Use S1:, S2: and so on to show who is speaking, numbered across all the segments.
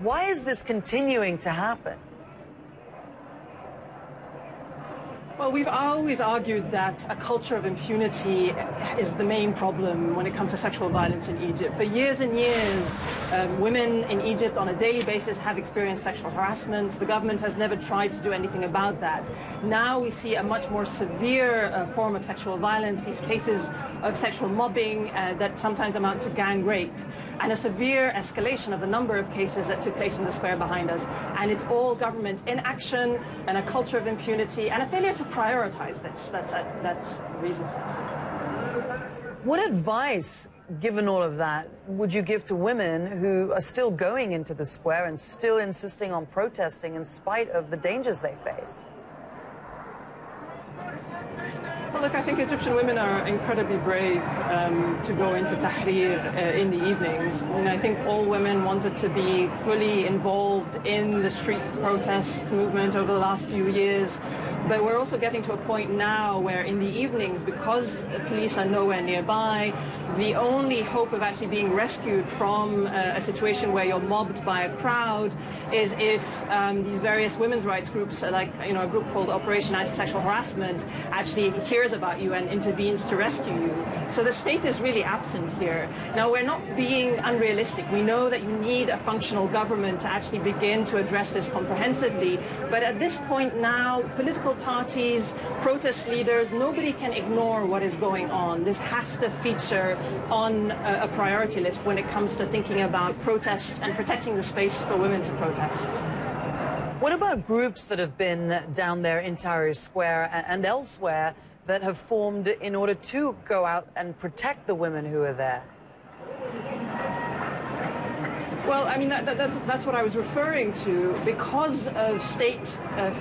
S1: Why is this continuing to happen?
S2: Well, we've always argued that a culture of impunity is the main problem when it comes to sexual violence in Egypt. For years and years, women in Egypt on a daily basis have experienced sexual harassment. The government has never tried to do anything about that. Now we see a much more severe form of sexual violence, these cases of sexual mobbing that sometimes amount to gang rape, and a severe escalation of a number of cases that took place in the square behind us. And it's all government inaction and a culture of impunity and a failure to prioritize this. That's the reason.
S1: What advice, given all of that, would you give to women who are still going into the square and still insisting on protesting in spite of the dangers they face?
S2: Well, look, I think Egyptian women are incredibly brave to go into Tahrir in the evenings. And I think all women wanted to be fully involved in the street protest movement over the last few years. But we're also getting to a point now where in the evenings, because the police are nowhere nearby, the only hope of actually being rescued from a situation where you're mobbed by a crowd is if these various women's rights groups, like a group called Operation Anti-Sexual Harassment, actually hears about you and intervenes to rescue you. So the state is really absent here. Now, we're not being unrealistic. We know that you need a functional government to actually begin to address this comprehensively. But at this point now, political parties, protest leaders, nobody can ignore what is going on. This has to feature on a priority list when it comes to thinking about protests and protecting the space for women to protest.
S1: What about groups that have been down there in Tahrir Square and elsewhere that have formed in order to go out and protect the women who are there?
S2: Well, I mean, that's what I was referring to. Because of state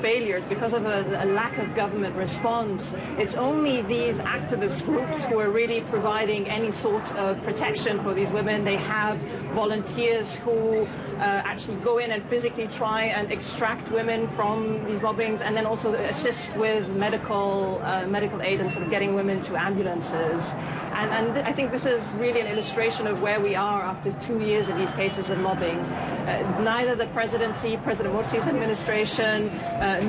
S2: failures, because of a lack of government response, it's only these activist groups who are really providing any sort of protection for these women. They have volunteers who actually go in and physically try and extract women from these mobbings, and then also assist with medical aid and sort of getting women to ambulances. And I think this is really an illustration of where we are after 2 years of these cases of mobbing. Neither the presidency, President Morsi's administration,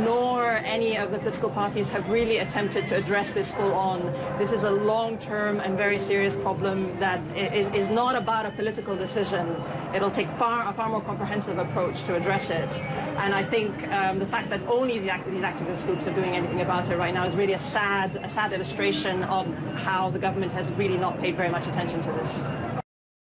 S2: nor any of the political parties have really attempted to address this full on. This is a long-term and very serious problem that is not about a political decision. It'll take a far more comprehensive approach to address it. And I think the fact that only these activist groups are doing anything about it right now is really a sad illustration of how the government has really not paid very much attention to this.